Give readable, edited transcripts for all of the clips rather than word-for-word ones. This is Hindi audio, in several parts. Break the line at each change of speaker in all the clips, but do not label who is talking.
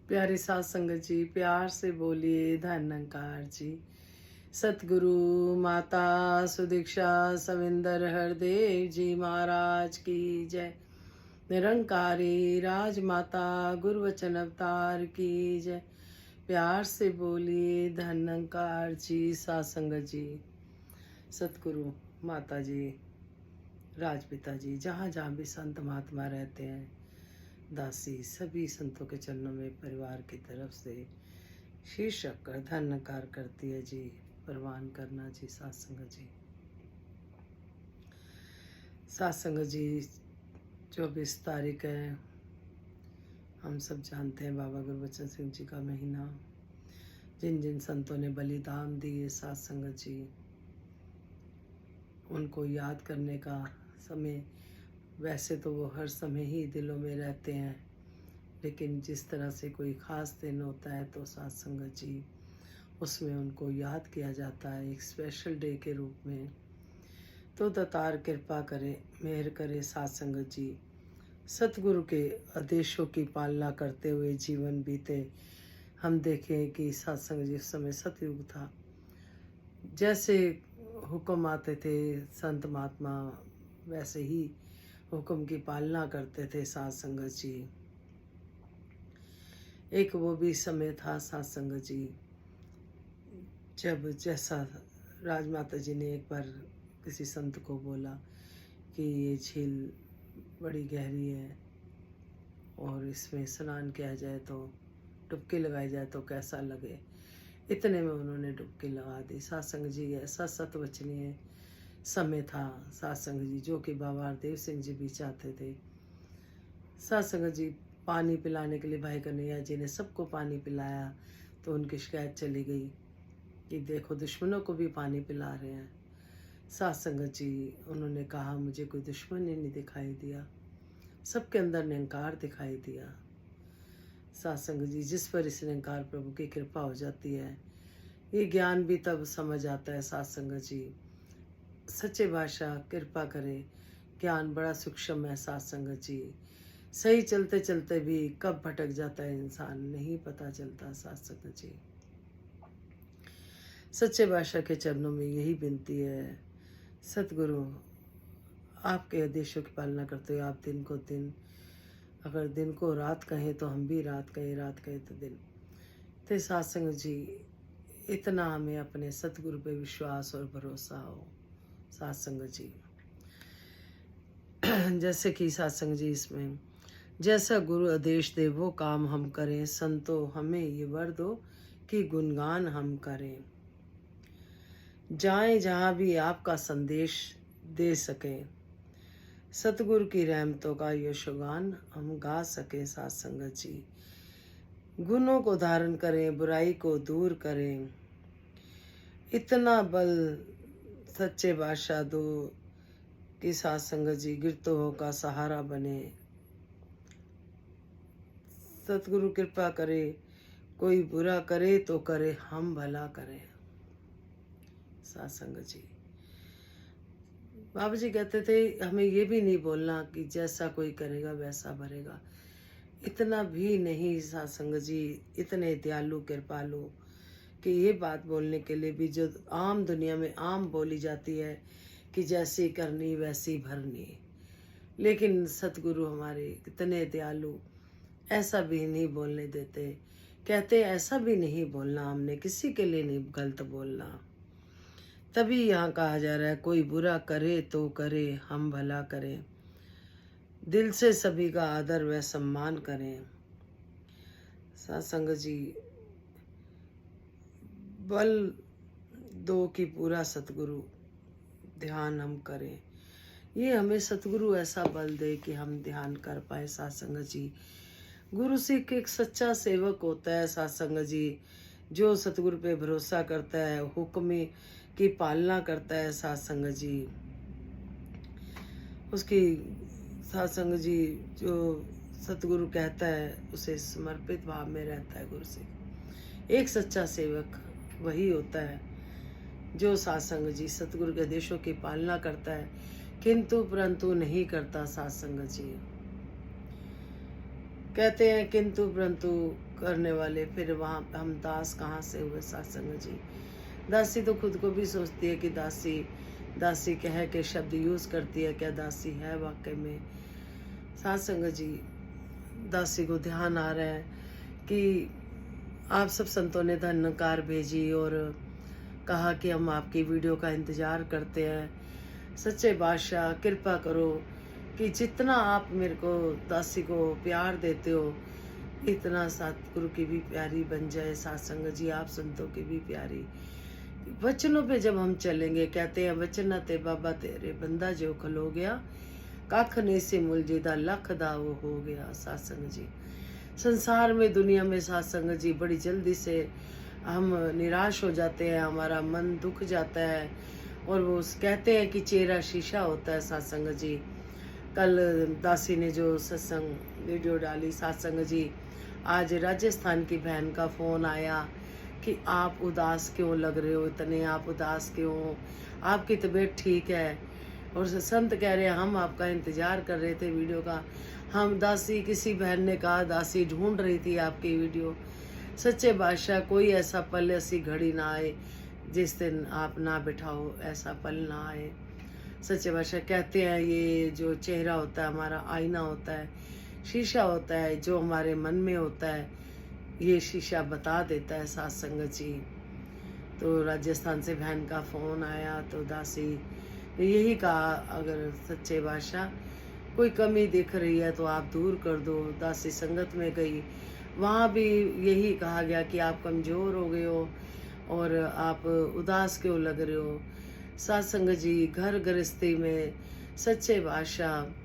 प्यारे साथ संगत जी, प्यार से बोलिए धन्यकार जी। सतगुरु माता सुदीक्षा सविंदर हरदेव जी महाराज की जय। निरंकारी राजमाता गुरुवचन अवतार की जय। प्यार से बोलिए धन्यकार जी। साथ संगत जी, सतगुरु माता जी, राजपिता जी, जहाँ जहाँ भी संत महात्मा रहते हैं, दासी सभी संतों के चरणों में परिवार की तरफ से शीर्ष रखकर धन्यकार करती है जी। प्रवान करना जी। सत्संग जी, सत्संग जी 24 तारीख है। हम सब जानते हैं बाबा गुरबचन सिंह जी का महीना। जिन जिन संतों ने बलिदान दिए सत्संग जी, उनको याद करने का समय, वैसे तो वो हर समय ही दिलों में रहते हैं, लेकिन जिस तरह से कोई ख़ास दिन होता है तो सत्संग जी उसमें उनको याद किया जाता है एक स्पेशल डे के रूप में। तो दातार कृपा करे, मेहर करे सत्संग जी, सतगुरु के आदेशों की पालना करते हुए जीवन बीते। हम देखें कि सत्संग जी उस समय सतयुग था। जैसे हुक्म आते थे संत महात्मा, वैसे ही हुक्म की पालना करते थे सत्संग जी। एक वो भी समय था सत्संग जी, जब जैसा राजमाता जी ने एक बार किसी संत को बोला कि ये झील बड़ी गहरी है और इसमें स्नान किया जाए तो, डुबकी लगाई जाए तो कैसा लगे। इतने में उन्होंने डुबकी लगा दी। सत्संग जी ऐसा सतवचनीय समय था सत्संग जी, जो कि बाबा हरदेव सिंह जी भी चाहते थे। सत्संग जी पानी पिलाने के लिए भाई कन्हैया जी ने सबको पानी पिलाया तो उनकी शिकायत चली गई कि देखो दुश्मनों को भी पानी पिला रहे हैं। सत्संग जी उन्होंने कहा मुझे कोई दुश्मन ही नहीं दिखाई दिया, सबके अंदर निरंकार दिखाई दिया। सत्संग जी जिस पर इस निरंकार प्रभु की कृपा हो जाती है, ये ज्ञान भी तब समझ आता है। सत्संग जी सच्चे भाषा कृपा करे, ज्ञान बड़ा सूक्ष्म है सत्संग जी। सही चलते चलते भी कब भटक जाता है इंसान नहीं पता चलता। सत्संग जी सच्चे भाषा के चरणों में यही विनती है, सतगुरु आपके आदेशों की पालना करते हुए आप दिन को दिन, अगर दिन को रात कहें तो हम भी रात कहें, रात कहें तो दिन। तो सत्संग जी इतना हमें अपने सतगुरु पे विश्वास और भरोसा हो। सत्संग जी जैसे कि सत्संग जी इसमें जैसा गुरु आदेश दे वो काम हम करें, संतो हमें ये वर दो कि गुणगान हम करें। जाएं जहाँ भी आपका संदेश दे सकें, सतगुरु की रहमतों का यशोगान हम गा सके। सत्संग जी गुणों को धारण करें, बुराई को दूर करें, इतना बल सच्चे बादशाह दो कि सत्संग जी गिरतों का सहारा बने। सतगुरु कृपा करे, कोई बुरा करे तो करे, हम भला करें। सत्संग जी बाबा जी कहते थे हमें ये भी नहीं बोलना कि जैसा कोई करेगा वैसा भरेगा। इतना भी नहीं सत्संग जी, इतने दयालु कृपालु कि ये बात बोलने के लिए भी जो आम दुनिया में आम बोली जाती है कि जैसी करनी वैसी भरनी, लेकिन सतगुरु हमारे इतने दयालु, ऐसा भी नहीं बोलने देते। कहते ऐसा भी नहीं बोलना, हमने किसी के लिए नहीं गलत बोलना। तभी यहाँ कहा जा रहा है कोई बुरा करे तो करे, हम भला करें, दिल से सभी का आदर व सम्मान करें। सत्संग जी बल दो कि पूरा सतगुरु ध्यान हम करें। ये हमें सतगुरु ऐसा बल दे कि हम ध्यान कर पाए। सत्संग जी गुरु सिख एक सच्चा सेवक होता है। सत्संग जी जो सतगुरु पे भरोसा करता है, हुक्म की पालना करता है। सत्संग जी उसकी, सत्संग जी जो सतगुरु कहता है उसे समर्पित भाव में रहता है। गुरु सिख एक सच्चा सेवक वही होता है जो सत्संग जी सतगुरु के आदेशों की पालना करता है किंतु परंतु नहीं करता। सत्संग जी कहते हैं किंतु परंतु करने वाले, फिर वहाँ हम दास कहाँ से हुए सत्संग जी। दासी तो खुद को भी सोचती है कि दासी दासी कह के शब्द यूज़ करती है, क्या दासी है वाकई में। सत्संग जी, दासी को ध्यान आ रहा है कि आप सब संतों ने धन्यकार भेजी और कहा कि हम आपकी वीडियो का इंतज़ार करते हैं। सच्चे बादशाह कृपा करो कि जितना आप मेरे को दासी को प्यार देते हो, इतना सतगुरु की भी प्यारी बन जाए सत्संग जी, आप संतों की भी प्यारी। वचनों पे जब हम चलेंगे, कहते हैं वचन ते बाबा तेरे बंदा जो खलो गया, कख नहीं से मुलझेदा लख दा वो हो गया। सत्संग जी, संसार में दुनिया में सत्संग जी बड़ी जल्दी से हम निराश हो जाते हैं, हमारा मन दुख जाता है। और वो कहते हैं कि चेहरा शीशा होता है सत्संग जी। कल दासी ने जो सत्संग वीडियो डाली सत्संग जी, आज राजस्थान की बहन का फ़ोन आया कि आप उदास क्यों लग रहे हो, इतने आप उदास क्यों, आपकी तबीयत ठीक है। और संत कह रहे हैं हम आपका इंतज़ार कर रहे थे वीडियो का। हम दासी, किसी बहन ने कहा दासी ढूंढ रही थी आपकी वीडियो। सच्चे बादशाह, कोई ऐसा पल, ऐसी घड़ी ना आए जिस दिन आप ना बिठाओ, ऐसा पल ना आए। सच्चे बादशाह कहते हैं ये जो चेहरा होता है हमारा आईना होता है, शीशा होता है, जो हमारे मन में होता है ये शीशा बता देता है सत्संग जी। तो राजस्थान से बहन का फ़ोन आया तो दासी ने यही कहा, अगर सच्चे बादशाह कोई कमी दिख रही है तो आप दूर कर दो। दासी संगत में गई, वहाँ भी यही कहा गया कि आप कमज़ोर हो गए हो और आप उदास क्यों लग रहे हो। सत्संग जी, घर गृहस्थी में सच्चे बादशाह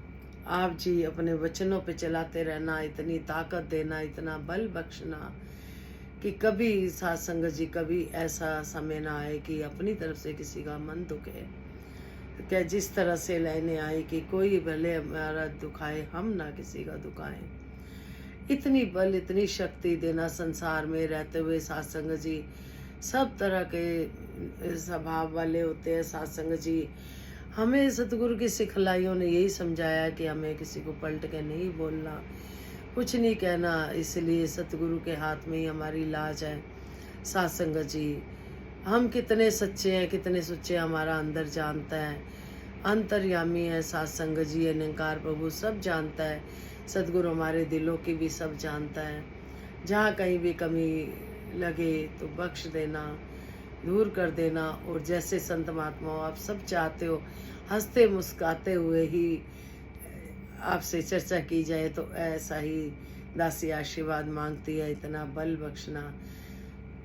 आप जी अपने वचनों पे चलाते रहना, इतनी ताकत देना, इतना बल बख्शना कि कभी सत्संग जी कभी ऐसा समय ना आए कि अपनी तरफ से किसी का मन दुखे। क्या जिस तरह से लाइनें आई कि कोई भले हमारा दुखाए, हम ना किसी का दुखाएं। इतनी बल, इतनी शक्ति देना संसार में रहते हुए सत्संग जी। सब तरह के स्वभाव वाले होते हैं सत्संग जी। हमें सतगुरु की सिखलाइयों ने यही समझाया कि हमें किसी को पलट के नहीं बोलना, कुछ नहीं कहना, इसलिए सतगुरु के हाथ में ही हमारी लाज है। सत्संग जी, हम कितने सच्चे हैं, कितने सच्चे हमारा अंदर जानता है, अंतर्यामी है सत्संग जी। निरंकार प्रभु सब जानता है, सतगुरु हमारे दिलों की भी सब जानता है। जहाँ कहीं भी कमी लगे तो बख्श देना, दूर कर देना। और जैसे संत महात्माओं आप सब चाहते हो हंसते मुस्काते हुए ही आपसे चर्चा की जाए, तो ऐसा ही दासी आशीर्वाद मांगती है, इतना बल बख्शना।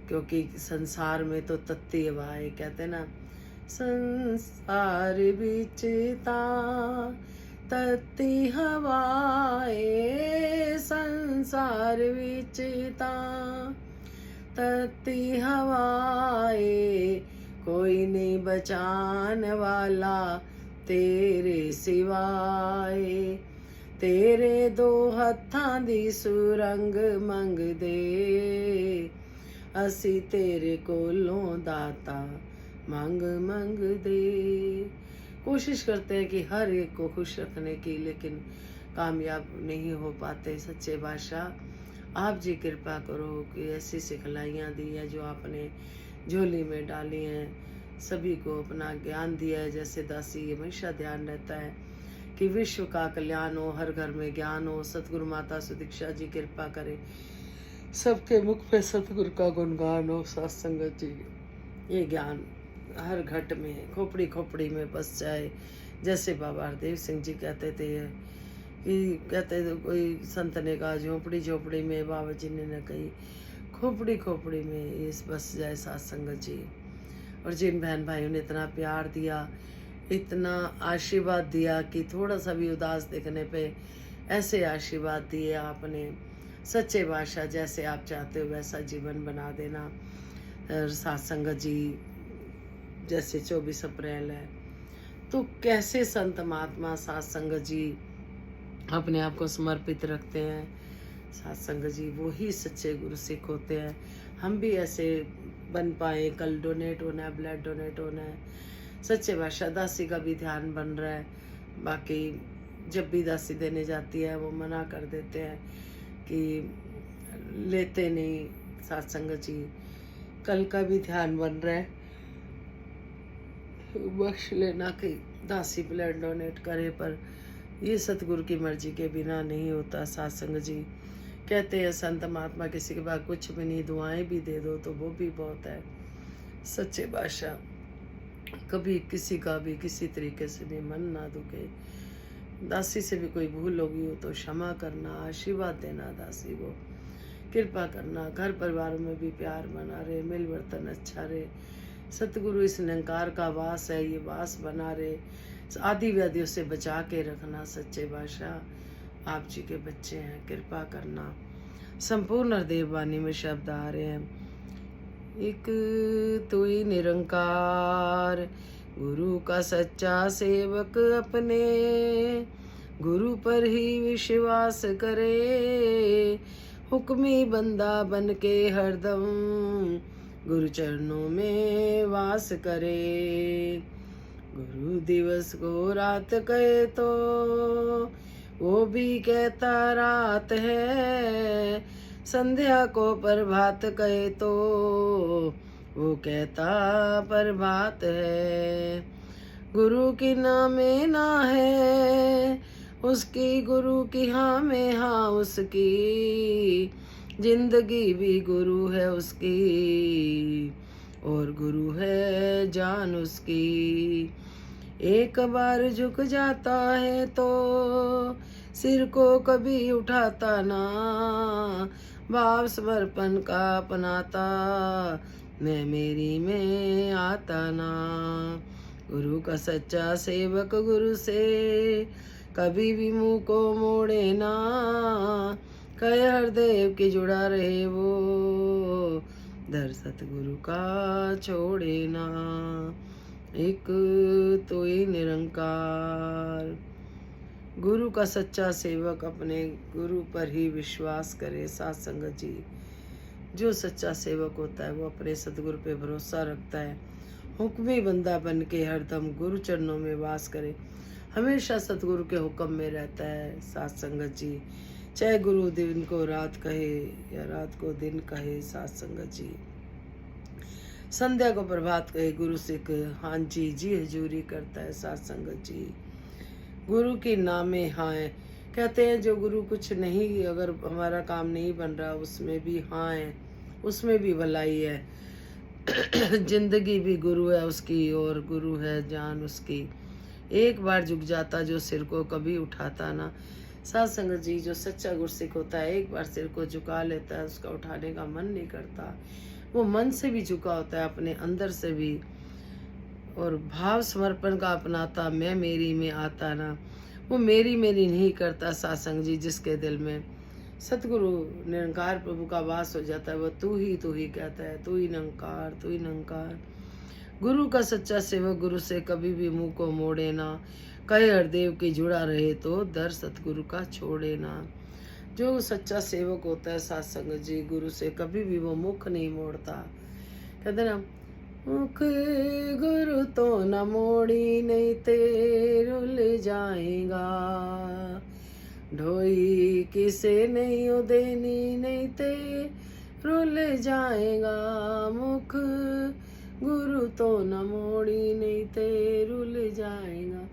क्योंकि संसार में तो तत्ती हवाएं, कहते हैं ना, संसार बिचता तत्ती हवाएं, संसार बिचता तत्ती हवाएं, कोई नहीं बचाने वाला तेरे सिवाय। तेरे दो हत्थां दी सुरंग मंगदे, असी तेरे कोलों दाता मांग मंग दे। कोशिश करते हैं कि हर एक को खुश रखने की, लेकिन कामयाब नहीं हो पाते। सच्चे बादशाह आप जी कृपा करो कि ऐसी सिखलाइयाँ दी है जो आपने झोली में डाली हैं, सभी को अपना ज्ञान दिया है। जैसे दासी हमेशा ध्यान रहता है कि विश्व का कल्याण हो, हर घर में ज्ञान हो। सतगुरु माता सुदीक्षा जी कृपा करे, सबके मुख पे सतगुरु का गुणगान हो। सत्संग जी, ये ज्ञान हर घट में, खोपड़ी खोपड़ी में बस जाए। जैसे बाबा हरदेव सिंह जी कहते थे कि कहते थे, कोई संत ने कहा झोपड़ी झोपड़ी में, बाबा जी ने न कही खोपड़ी खोपड़ी में ये बस जाए सत्संग जी। और जिन बहन भाइयों ने इतना प्यार दिया, इतना आशीर्वाद दिया कि थोड़ा सा भी उदास दिखने पे ऐसे आशीर्वाद दिए आपने। सच्चे बादशाह, जैसे आप चाहते हो वैसा जीवन बना देना। सत्संग जी, जैसे 24 अप्रैल है तो कैसे संत महात्मा सत्संग जी अपने आप को समर्पित रखते हैं। सत्संग जी वो ही सच्चे गुरु सिख होते हैं। हम भी ऐसे बन पाए। कल डोनेट होना है, ब्लड डोनेट होना है। सच्चे बादशाह दासी का भी ध्यान बन रहा है। बाकी जब भी दासी देने जाती है वो मना कर देते हैं कि लेते नहीं सत्संग जी। कल का भी ध्यान बन रहा है बख्श लेना कि दासी ब्लड डोनेट करे, पर ये सतगुरु की मर्जी के बिना नहीं होता सत्संग जी। कहते हैं संत महात्मा किसी के पास कुछ भी नहीं, दुआएं भी दे दो तो वो भी बहुत है। सच्चे बादशाह कभी किसी का भी किसी तरीके से भी मन ना दुखे। दासी से भी कोई भूल होगी हो तो क्षमा करना, आशीर्वाद देना दासी को, कृपा करना। घर परिवार में भी प्यार बना रहे, मिल वर्तन अच्छा रहे। सतगुरु इस निरंकार का वास है, ये वास बना रहे। आदि व्याधियों से बचा के रखना। सच्चे बादशाह आप जी के बच्चे हैं, कृपा करना। संपूर्ण हृदय वाणी में शब्द आ रहे हैं। एक तू ही निरंकार, गुरु का सच्चा सेवक अपने गुरु पर ही विश्वास करे। हुक्मी बंदा बन के हरदम गुरु चरणों में वास करे। गुरु दिवस को रात कहे तो वो भी कहता रात है। संध्या को प्रभात कहे तो वो कहता प्रभात है। गुरु की नामे ना है उसकी, गुरु की हाँ में हाँ उसकी। जिंदगी भी गुरु है उसकी और गुरु है जान उसकी। एक बार झुक जाता है तो सिर को कभी उठाता ना। भाव समर्पण का अपनाता, मैं मेरी में आता ना। गुरु का सच्चा सेवक गुरु से कभी भी मुंह को मोड़े ना। कहे हरदेव की जुड़ा रहे वो, दर सतगुरु का छोड़े ना। एक तो ही निरंकार, गुरु का सच्चा सेवक अपने गुरु पर ही विश्वास करे। साथ संगत जी, जो सच्चा सेवक होता है वो अपने सतगुरु पे भरोसा रखता है। हुक्मी बंदा बन के हरदम गुरु चरणों में वास करे, हमेशा सतगुरु के हुक्म में रहता है। साथ संगत जी, चाहे गुरु दिन को रात कहे या रात को दिन कहे। साथ संगत जी, संध्या को प्रभात कहे, गुरु से हाँ जी जी हजूरी करता है। साथ संगत जी, गुरु की नामे हाँ है। कहते हैं जो गुरु कुछ नहीं, अगर हमारा काम नहीं बन रहा उसमें भी हाँ है, उसमें भी भलाई है। जिंदगी भी गुरु है उसकी और गुरु है जान उसकी। एक बार झुक जाता जो सिर को कभी उठाता ना। साथ संगत जी, जो सच्चा गुरसिख होता है एक बार सिर को झुका लेता है, उसका उठाने का मन नहीं करता। वो मन से भी झुका होता है, अपने अंदर से भी, और भाव समर्पण का अपनाता, मैं मेरी में आता ना। वो मेरी मेरी नहीं करता। सासंग जी, जिसके दिल में सतगुरु निरंकार प्रभु का वास हो जाता है, वो तू ही कहता है, तू ही निरंकार, तू ही निरंकार। गुरु का सच्चा सेवक गुरु से कभी भी मुंह को मोड़े ना। कहे हरदेव की जुड़ा रहे तो दर सतगुरु का छोड़े ना। जो सच्चा सेवक होता है साथ संगत जी, गुरु से कभी भी वो मुख नहीं मोड़ता। कहते ना, मुख गुरु तो न मोड़ी नहीं ते रुल जाएगा। ढोई किसे नहीं देनी नहीं ते रुल जाएगा। मुख गुरु तो न मोड़ी नहीं ते रुल जाएगा।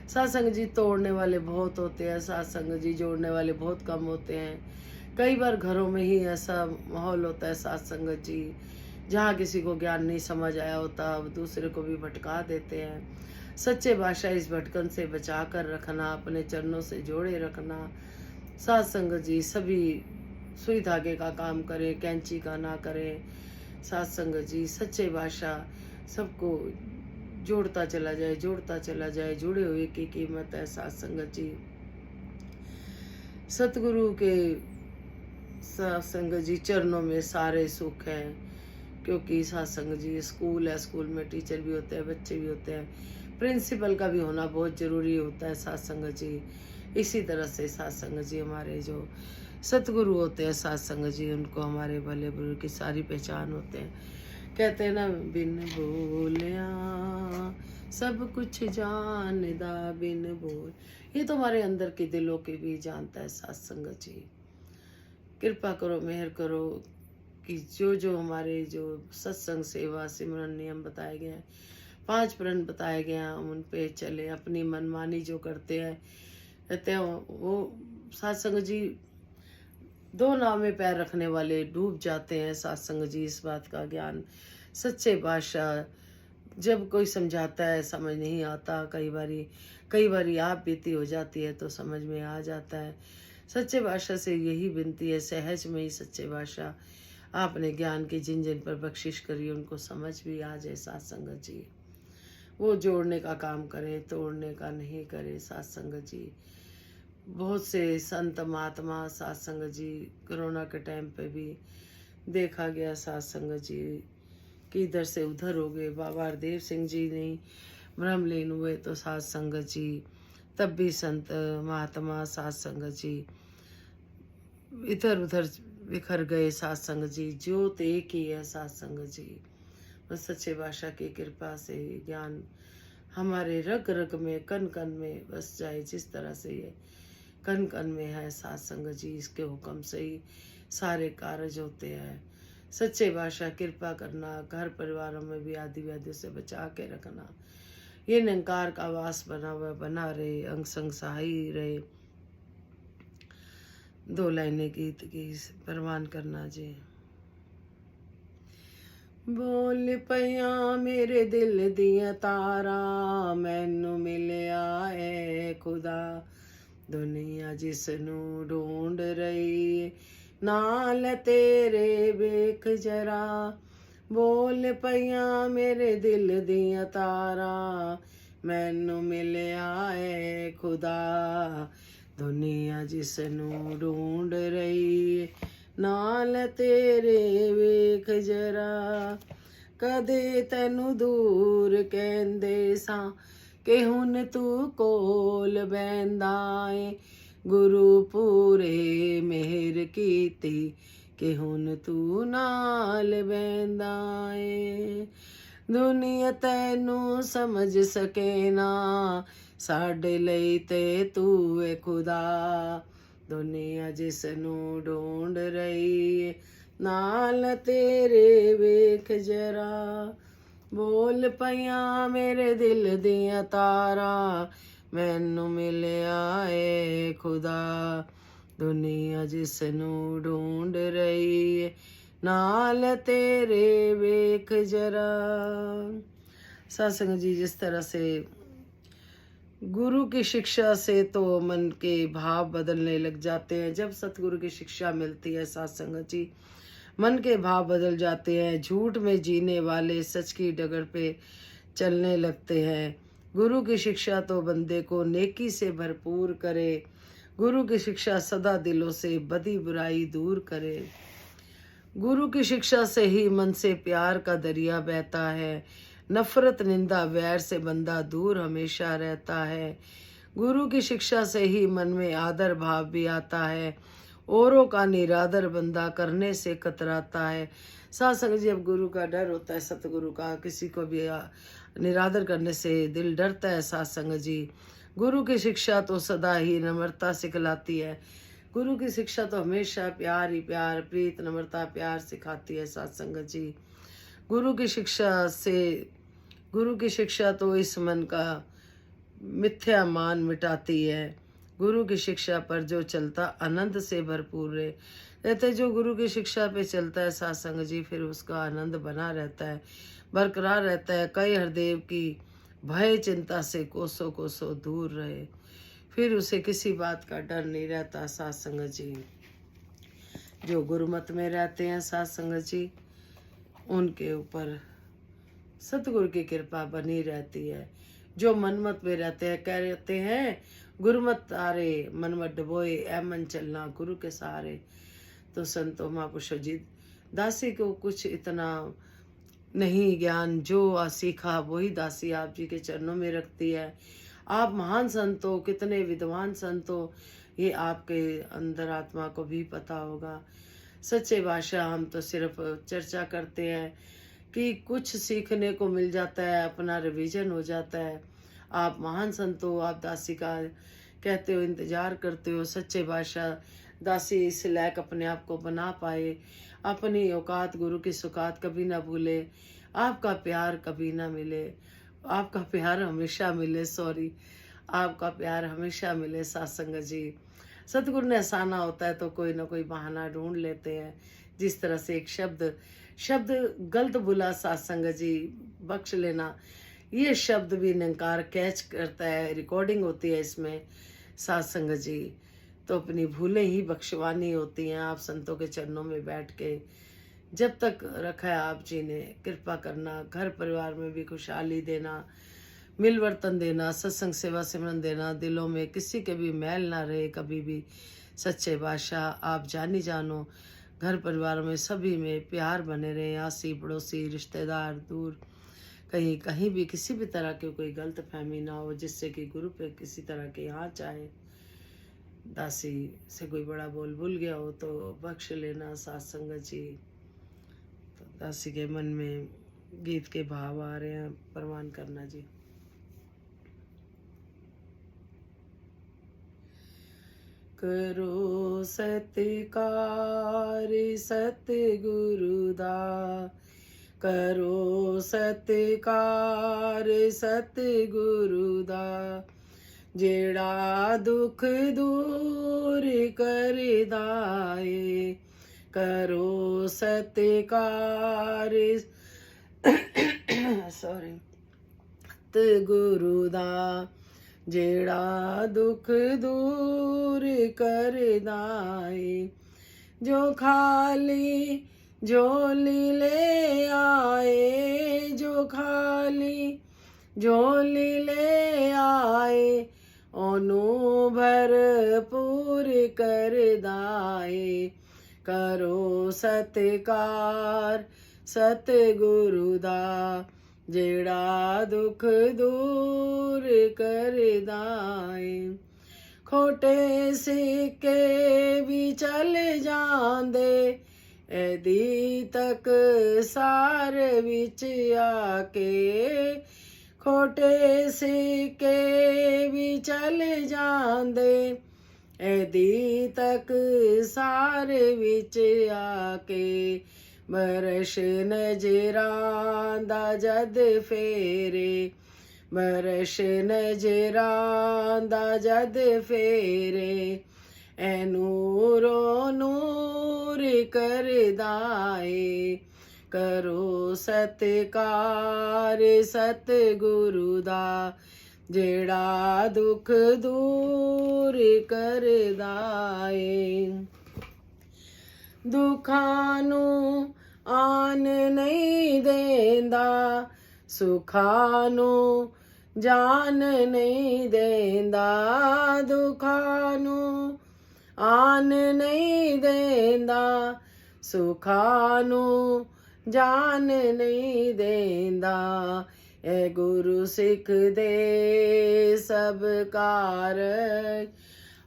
सत्संग जी, तोड़ने वाले बहुत होते हैं, सत्संग जी जोड़ने वाले बहुत कम होते हैं। कई बार घरों में ही ऐसा माहौल होता है सत्संग जी, जहाँ किसी को ज्ञान नहीं समझ आया होता, अब दूसरे को भी भटका देते हैं। सच्चे बादशाह इस भटकन से बचा कर रखना, अपने चरणों से जोड़े रखना। सत्संग जी, सभी सुई धागे का काम करे, कैंची का ना करे। सत्संग जी, सच्चे बादशाह सबको जोड़ता चला जाए, जोड़ता चला जाए। जुड़े हुए की कीमत है। सत्संग जी, सतगुरु के सत्संग जी चरणों में सारे सुख हैं। क्योंकि सत्संग जी स्कूल है, स्कूल में टीचर भी होते हैं, बच्चे भी होते हैं, प्रिंसिपल का भी होना बहुत जरूरी होता है। सत्संग जी, इसी तरह से सत्संग जी हमारे जो सतगुरु होते हैं सत्संग जी, उनको हमारे भले बुरे की सारी पहचान होते हैं। कहते हैं ना, बिन बोलिया सब कुछ जानदा बिन बोल। ये तो हमारे अंदर के दिलों के भी जानता है सत्संग जी। कृपा करो, मेहर करो कि जो जो हमारे जो सत्संग सेवा सिमरन नियम बताए गए हैं, 5 प्रण बताए गए हैं, हम उन पे चले। अपनी मनमानी जो करते हैं कहते हैं वो सत्संग जी, 2 नाव में पैर रखने वाले डूब जाते हैं। सत्संग जी इस बात का ज्ञान सच्चे पातशाह जब कोई समझाता है समझ नहीं आता। कई बारी आप बीती हो जाती है तो समझ में आ जाता है। सच्चे पातशाह से यही विनती है, सहज में ही सच्चे पातशाह आपने ज्ञान की जिन जिन पर बख्शिश करी उनको समझ भी आ जाए। सत्संग जी वो जोड़ने का काम करे, तोड़ने का नहीं करे। सत्संग जी बहुत से संत महात्मा सत्संग जी कोरोना के टाइम पे भी देखा गया। सत्संग जी कि इधर से उधर हो गए। बाबा हरदेव सिंह जी नहीं ब्रह्मलीन हुए तो सत्संग जी, तब भी संत महात्मा सत्संग जी इधर उधर बिखर गए। सत्संग जी ज्योत एक ही है। सत्संग जी बस सच्चे पातशाह की कृपा से ज्ञान हमारे रग रग में कन कन में बस जाए। जिस तरह से ये कन कन में है सत्संग जी, इसके हुक्म से ही सारे कार्य होते हैं। सच्चे पातशाह कृपा करना, घर परिवारों में भी आदि व्याधियों से बचा के रखना। ये निरंकार का वास बना हुआ बना रहे, अंग संग सहाय रहे। 2 लाइनें गीत की परवान करना जी। बोल पया मेरे दिल दिया तारा, मैनू मिलिया है खुदा। दुनिया जिसनू ढूंढ रही नाल तेरे वेख जरा। बोल पया मेरे दिल दिया तारा, मैनू मिलिया है खुदा। दुनिया जिसनू ढूंढ रही नाल तेरे वेख जरा। कदे तैनू दूर कहंदे सां कि हुन तू कोल बहंदा ए। गुरु पूरे मेहर कीती कि हुन तू नाल बहंदा ए। दुनिया तैनू समझ सके ना, साडे लई ते तू है खुदा। दुनिया जिसनू ढूंढ रही नाल तेरे वेख जरा। बोल पया मेरे दिल दिया तारा, मैनू मिलिया है खुदा। दुनिया जिसनू ढूंढ रही नाल तेरे वेख जरा। सत्संग जी जिस तरह से गुरु की शिक्षा से तो मन के भाव बदलने लग जाते हैं। जब सतगुरु की शिक्षा मिलती है सत्संग जी, मन के भाव बदल जाते हैं। झूठ में जीने वाले सच की डगर पे चलने लगते हैं। गुरु की शिक्षा तो बंदे को नेकी से भरपूर करे। गुरु की शिक्षा सदा दिलों से बदी बुराई दूर करे। गुरु की शिक्षा से ही मन से प्यार का दरिया बहता है। नफरत निंदा वैर से बंदा दूर हमेशा रहता है। गुरु की शिक्षा से ही मन में आदर भाव भी आता है। औरों का निरादर बंदा करने से कतराता है। सत्संग जी अब गुरु का डर होता है, सतगुरु का किसी को भी निरादर करने से दिल डरता है। सत्संग जी गुरु की शिक्षा तो सदा ही नम्रता सिखलाती है। गुरु की शिक्षा तो हमेशा प्यार ही प्यार, प्रीत नम्रता प्यार सिखाती है। सत्संग जी गुरु की शिक्षा तो इस मन का मिथ्या मान मिटाती है। गुरु की शिक्षा पर जो चलता आनंद से भरपूर है। कहते जो गुरु की शिक्षा पे चलता है सत्संग जी, फिर उसका आनंद बना रहता है, बरकरार रहता है। कई हरदेव की भय चिंता से कोसों कोसों दूर रहे, फिर उसे किसी बात का डर नहीं रहता। सत्संग जी जो गुरुमत में रहते हैं सत्संग जी, उनके ऊपर सतगुरु की कृपा बनी रहती है। जो मनमत में रहते हैं कहते हैं गुरुमत तारे मन मत डबोए, ऐ मन चलना गुरु के सहारे। तो संतो महापुरुषों जी दासी को कुछ इतना नहीं ज्ञान, जो सीखा वही दासी आप जी के चरणों में रखती है। आप महान संत हो, कितने विद्वान संत हो, ये आपके अंदर आत्मा को भी पता होगा। सच्चे भाषा हम तो सिर्फ चर्चा करते हैं कि कुछ सीखने को मिल जाता है, अपना रिवीजन हो जाता है। आप महान संत हो, आप दासी का कहते हो, इंतजार करते हो। सच्चे भाषा दासी इस लायक अपने आप को बना पाए। अपनी औकात गुरु की सुकात कभी ना भूले। आपका प्यार कभी ना मिले, आपका प्यार हमेशा मिले, सॉरी, आपका प्यार हमेशा मिले सत्संग जी। सतगुरु ने हंसाना होता है तो कोई ना कोई बहाना ढूंढ लेते हैं। जिस तरह से एक शब्द शब्द गलत बोला सत्संग जी, बख्श लेना, ये शब्द भी निरंकार कैच करता है, रिकॉर्डिंग होती है इसमें सत्संग जी। तो अपनी भूलें ही बख्शवानी होती हैं। आप संतों के चरणों में बैठ के जब तक रखा है आप जी ने, कृपा करना, घर परिवार में भी खुशहाली देना, मिलवर्तन देना, सत्संग सेवा सिमरन देना, दिलों में किसी के भी मैल ना रहे कभी भी। सच्चे बादशाह आप जानी जानो, घर परिवार में सभी में प्यार बने रहे। आसी पड़ोसी रिश्तेदार दूर, कहीं कहीं भी किसी भी तरह की कोई गलत फहमी ना हो, जिससे कि गुरु पे किसी तरह के यहाँ चाहे। दासी से कोई बड़ा बोल भूल गया हो तो बख्श लेना सत्संग जी। तो दासी के मन में गीत के भाव आ रहे हैं, प्रवान करना जी। करो सत्कार सतगुरु दा, करो सत्कार सतगुरु दा, जेड़ा दुख दूर करदा ए। करो सत्कार सॉरी सतगुरु दा, जेड़ा दुख दूर करदा ए। जो खाली झोली ले आए, जो खाली झोली ले आए, ओनू भरपूर करदा ए। करो सत्कार सतगुरु दा, जेड़ा दुख दूर करदा ए। खोटे सिक्के भी चल जांदे, एदी तक सार विच आके। खोटे सिक्के भी चल जांदे, एदी तक सार विच आके। बरश नजरां दा जद फेरे, बरश नजरां दा जद फेरे, ए नूरो नूर करदा ए। करो सत्कार सतगुरु दा, जेड़ा दुख दूर करदा ए। दुखां नू आन नहीं देंदा, सुखां नू जान नहीं देंदा। दुखां नू आन नहीं देंदा, सुखां नू जान नहीं देंदा। ए गुरु सिख दे सब कारज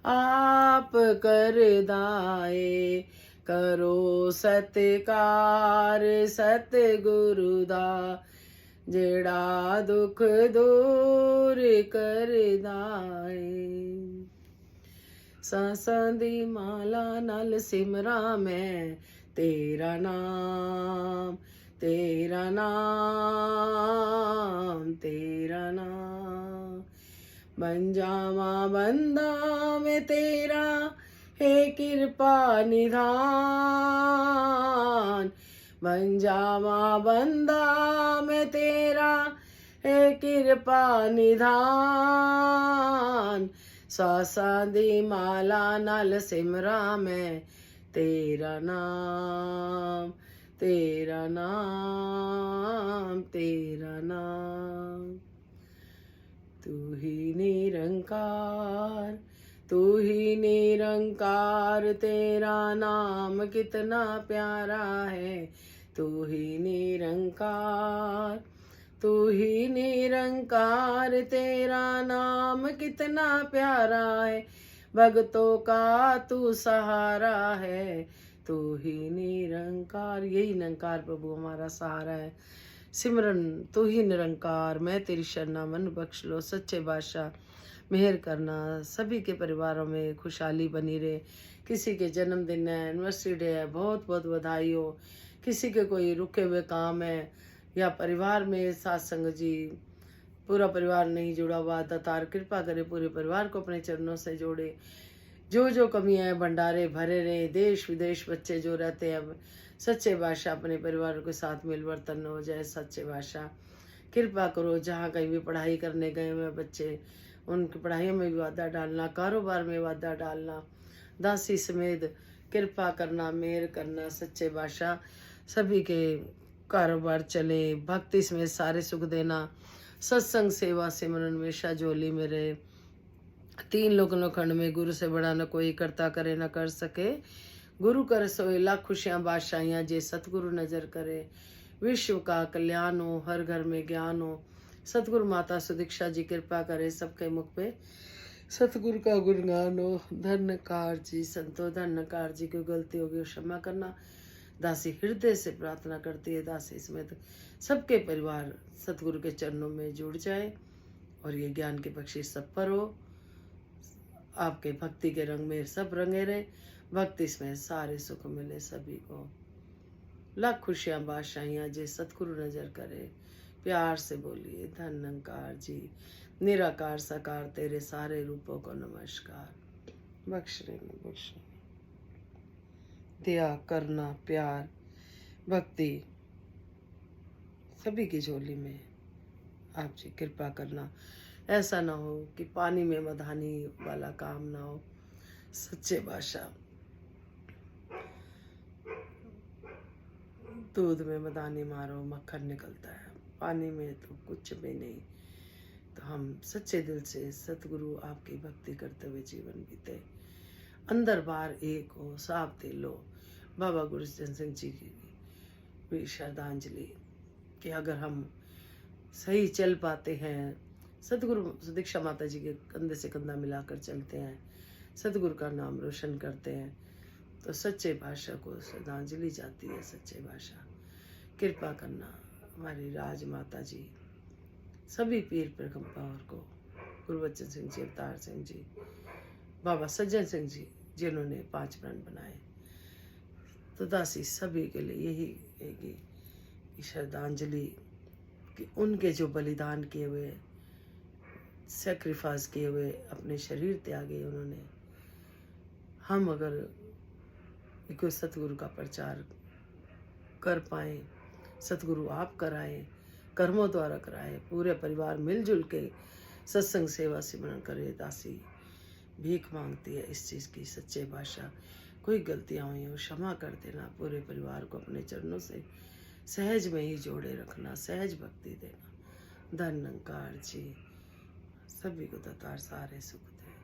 आप करदा ए। करो सत्कार सतगुरु दा, जेड़ा दुख दूर करदा ए। सांसां दी माला नाल सिमरा मैं तेरा नाम, तेरा नाम, तेरा नाम। बन जावां बंदा मैं तेरा, हे कृपा निधान। बन जावां बंदा मैं तेरा, हे कृपा निधान। सांसां दी माला नाल सिमरा मैं तेरा नाम, तेरा नाम, तेरा नाम। तू ही निरंकार, तू ही निरंकार, तेरा नाम कितना प्यारा है। तू ही निरंकार, तू ही निरंकार, तेरा नाम कितना प्यारा है। भक्तों का तू सहारा है, तू ही निरंकार। यही निरंकार प्रभु हमारा सहारा है। सिमरन तू ही निरंकार, मैं तेरी शरणा, मन बख्श लो। सच्चे बादशाह मेहर करना, सभी के परिवारों में खुशहाली बनी रहे, किसी के जन्मदिन है, एनिवर्सरी डे है, बहुत बहुत बधाई हो। किसी के कोई रुके हुए काम है, या परिवार में सास संग जी, पूरा परिवार नहीं जुड़ा हुआ, दातार कृपा करे पूरे परिवार को अपने चरणों से जोड़े। जो जो कमियां हैं भंडारे भरे रहे, देश विदेश बच्चे जो रहते हैं सच्चे बादशाह अपने परिवार के साथ मिल वर्तन हो जाए। सच्चे बादशाह कृपा करो, जहाँ कहीं भी पढ़ाई करने गए हुए बच्चे, उनकी पढ़ाइयों में भी वाधा डालना, कारोबार में वाधा डालना, दासी समेत कृपा करना, मेहर करना। सच्चे बादशाह सभी के कारोबार चले, भक्ति समेत सारे सुख देना। सत्संग सेवा सिमरन हमेशा झोली में रहे। तीन लोकनों खंड में गुरु से बड़ा न कोई, करता करे न कर सके। गुरु कर सोए लाख खुशियां बादशाहियां, जे सतगुरु नजर करे। विश्व का कल्याण हो, हर घर में ज्ञान हो। सतगुरु माता सुदीक्षा जी कृपा करे सबके मुख पे सतगुरु का गुणगान हो। धन्यकार जी संतो, धन्यकार जी की गलती होगी क्षमा करना। दासी हृदय से प्रार्थना करती है, दासी समेत सबके परिवार सतगुरु के चरणों में जुड़ जाए और ये ज्ञान के बख्शिश सब पर हो। आपके भक्ति के रंग में सब रंगे रहे, भक्ति इसमें सारे सुख मिले सभी को। लाख खुशियां बादशाहियां, जे सतगुरु नजर करे। प्यार से बोलिए धन्यकार जी। निराकार साकार तेरे सारे रूपों को नमस्कार। बख्श लेना, बख्श लेना। दया करना, प्यार भक्ति सभी की झोली में आप जी कृपा करना। ऐसा ना हो कि पानी में मधानी वाला काम ना हो। सच्चे बादशाह दूध में मदानी मारो मक्खन निकलता है, पानी में तो कुछ भी नहीं। तो हम सच्चे दिल से सतगुरु आपकी भक्ति करते हुए जीवन बीते, अंदर बाहर एक हो, साफ दिल हो। बाबा गुरजन सिंह जी की भी श्रद्धांजलि कि अगर हम सही चल पाते हैं, सतगुरु दीक्षा माता जी के कंधे से कंधा मिलाकर चलते हैं, सतगुरु का नाम रोशन करते हैं, तो सच्चे बादशाह को श्रद्धांजलि जाती है। सच्चे बादशाह कृपा करना। हमारी राज माता जी, सभी पीर पैगंबर को, गुरबचन सिंह जी, अवतार सिंह जी, बाबा सज्जन सिंह जी जिन्होंने 5 प्राण बनाए, तो दासी सभी के लिए यही है श्रद्धांजलि कि उनके जो बलिदान किए हुए, सेक्रीफाइस किए हुए, अपने शरीर त्यागे उन्होंने, हम अगर कोई सतगुरु का प्रचार कर पाए, सतगुरु आप कराएं, कर्मों द्वारा कराएं, पूरे परिवार मिलजुल के सत्संग सेवा सिमरन करे। दासी भीख मांगती है इस चीज़ की। सच्चे बादशाह कोई गलतियाँ हुई हो क्षमा कर देना, पूरे परिवार को अपने चरणों से सहज में ही जोड़े रखना, सहज भक्ति देना। धन्यकार जी, सभी को दातार सारे सुख दे।